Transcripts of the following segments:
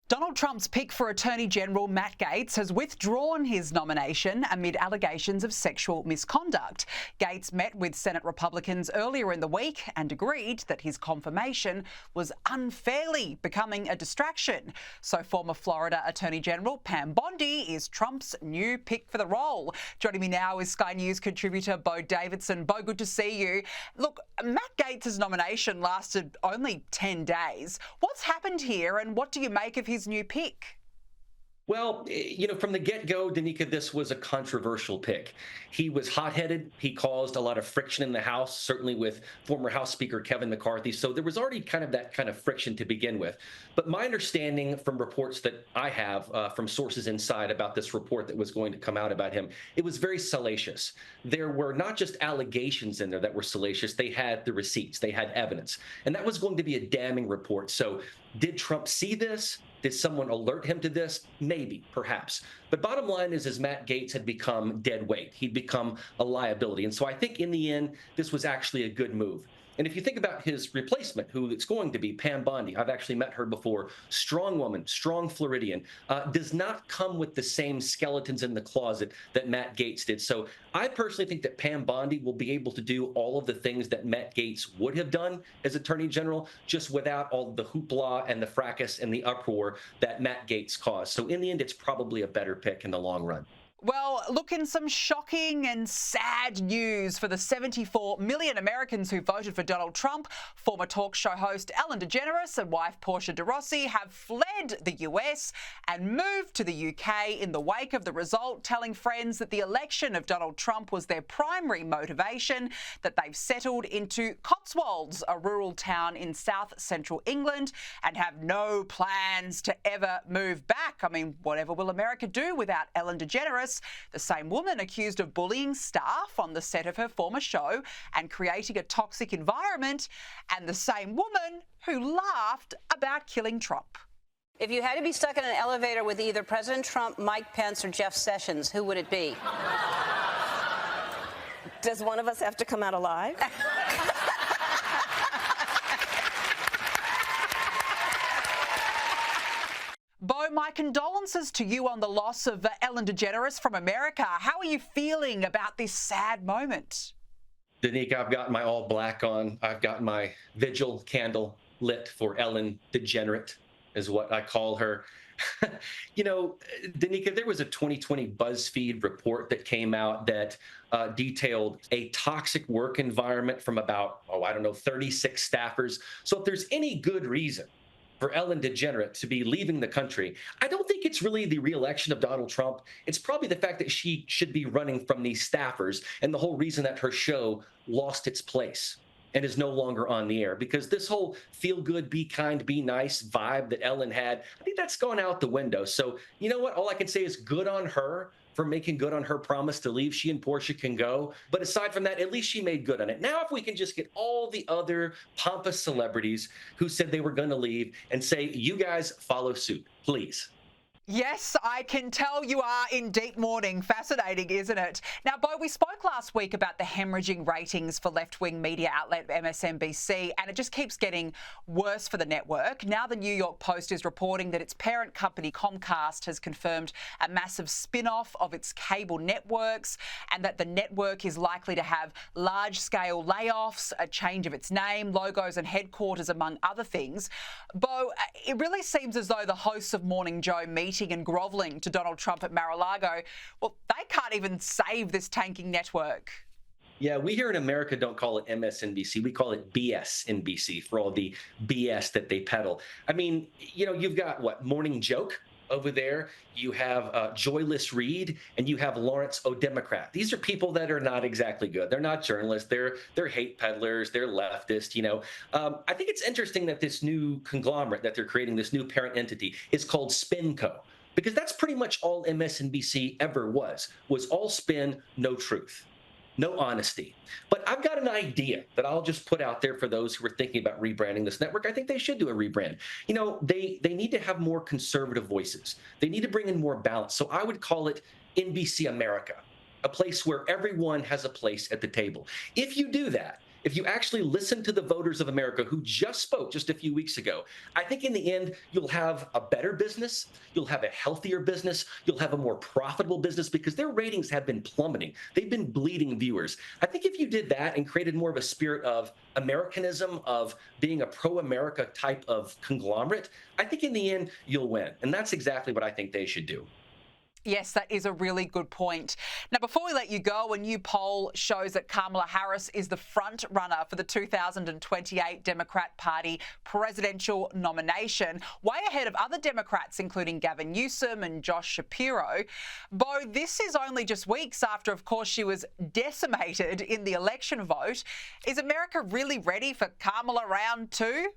Donald Trump's pick for Attorney General Matt Gaetz has withdrawn his nomination amid allegations of sexual misconduct. Gaetz met with Senate Republicans earlier in the week and agreed that his confirmation was unfairly becoming a distraction. So former Florida Attorney General Pam Bondi is Trump's new pick for the role. Joining me now is Sky News contributor Beau Davidson. Beau, good to see you. Look, Matt Gaetz' nomination lasted only 10 days. What's happened here and what do you make of his new pick? Well, from the get-go, Danica, this was a controversial pick. He was hot-headed. He caused a lot of friction in the House, certainly with former House Speaker Kevin McCarthy. So there was already that kind of friction to begin with. But my understanding from reports that I have from sources inside about this report that was going to come out about him, it was very salacious. There were not just allegations in there that were salacious. They had the receipts. They had evidence. And that was going to be a damning report. So did Trump see this? Did someone alert him to this? Maybe, perhaps. But bottom line is Matt Gaetz had become dead weight. He'd become a liability. And so I think in the end, this was actually a good move. And if you think about his replacement, who it's going to be, Pam Bondi, I've actually met her before, strong woman, strong Floridian, does not come with the same skeletons in the closet that Matt Gaetz did. So I personally think that Pam Bondi will be able to do all of the things that Matt Gaetz would have done as Attorney General, just without all the hoopla and the fracas and the uproar that Matt Gaetz caused. So in the end, it's probably a better pick in the long run. Well, look, in some shocking and sad news for the 74 million Americans who voted for Donald Trump, former talk show host Ellen DeGeneres and wife Portia de Rossi have fled the US and moved to the UK in the wake of the result, telling friends that the election of Donald Trump was their primary motivation, that they've settled into Cotswolds, a rural town in south central England, and have no plans to ever move back. I mean, whatever will America do without Ellen DeGeneres? The same woman accused of bullying staff on the set of her former show and creating a toxic environment, and the same woman who laughed about killing Trump. If you had to be stuck in an elevator with either President Trump, Mike Pence, or Jeff Sessions, who would it be? Does one of us have to come out alive? Beau, my condolences to you on the loss of Ellen DeGeneres from America. How are you feeling about this sad moment? Danica, I've got my all black on. I've got my vigil candle lit for Ellen DeGenerate, is what I call her. Danica, there was a 2020 BuzzFeed report that came out that detailed a toxic work environment from about, 36 staffers. So if there's any good reason for Ellen DeGenerate to be leaving the country, I don't think it's really the re-election of Donald Trump. It's probably the fact that she should be running from these staffers and the whole reason that her show lost its place and is no longer on the air, because this whole feel good, be kind, be nice vibe that Ellen had, I think that's gone out the window. So you know what? All I can say is good on her for making good on her promise to leave. She and Portia can go. But aside from that, at least she made good on it. Now, if we can just get all the other pompous celebrities who said they were going to leave and say, you guys follow suit, please. Yes, I can tell you are in deep mourning. Fascinating, isn't it? Now, Beau, we spoke last week about the hemorrhaging ratings for left-wing media outlet MSNBC, and it just keeps getting worse for the network. Now the New York Post is reporting that its parent company Comcast has confirmed a massive spin-off of its cable networks, and that the network is likely to have large-scale layoffs, a change of its name, logos and headquarters, among other things. Beau, it really seems as though the hosts of Morning Joe meeting and grovelling to Donald Trump at Mar-a-Lago, well, they can't even save this tanking network. Yeah, we here in America don't call it MSNBC. We call it BSNBC for all the BS that they peddle. I mean, you've got Morning Joke over there. You have Joyless Reed, and you have Lawrence O'Democrat. These are people that are not exactly good. They're not journalists. They're hate peddlers. They're leftist. I think it's interesting that this new conglomerate that they're creating, this new parent entity, is called SpinCo, because that's pretty much all MSNBC ever was all spin, no truth. No honesty. But I've got an idea that I'll just put out there for those who are thinking about rebranding this network. I think they should do a rebrand. They need to have more conservative voices. They need to bring in more balance. So I would call it NBC America, a place where everyone has a place at the table. If you do that, if you actually listen to the voters of America who just spoke just a few weeks ago, I think in the end, you'll have a better business, you'll have a healthier business, you'll have a more profitable business because their ratings have been plummeting. They've been bleeding viewers. I think if you did that and created more of a spirit of Americanism, of being a pro-America type of conglomerate, I think in the end, you'll win. And that's exactly what I think they should do. Yes, that is a really good point. Now, before we let you go, a new poll shows that Kamala Harris is the front runner for the 2028 Democrat Party presidential nomination, way ahead of other Democrats, including Gavin Newsom and Josh Shapiro. Beau, this is only just weeks after, of course, she was decimated in the election vote. Is America really ready for Kamala round two?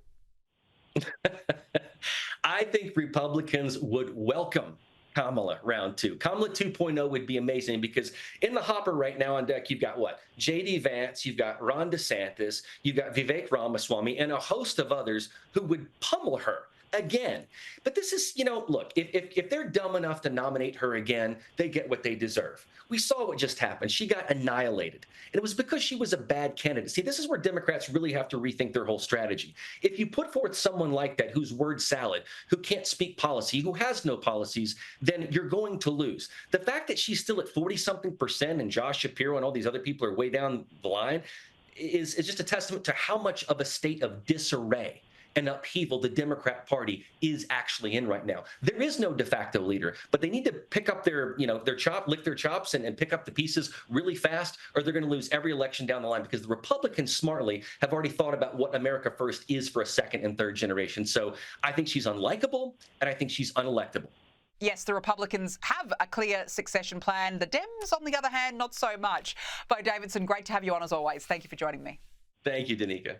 I think Republicans would welcome Kamala round two. Kamala 2.0 would be amazing because in the hopper right now on deck, you've got what? J.D. Vance, you've got Ron DeSantis, you've got Vivek Ramaswamy, and a host of others who would pummel her again. But this is, look, if they're dumb enough to nominate her again, they get what they deserve. We saw what just happened. She got annihilated. And it was because she was a bad candidate. See, this is where Democrats really have to rethink their whole strategy. If you put forth someone like that who's word salad, who can't speak policy, who has no policies, then you're going to lose. The fact that she's still at 40-something% and Josh Shapiro and all these other people are way down the line is just a testament to how much of a state of disarray and upheaval the Democrat Party is actually in right now. There is no de facto leader, but they need to pick up their lick their chops and pick up the pieces really fast, or they're going to lose every election down the line because the Republicans smartly have already thought about what America First is for a second and third generation. So I think she's unlikable, and I think she's unelectable. Yes, the Republicans have a clear succession plan. The Dems, on the other hand, not so much. Beau Davidson, great to have you on as always. Thank you for joining me. Thank you, Danica.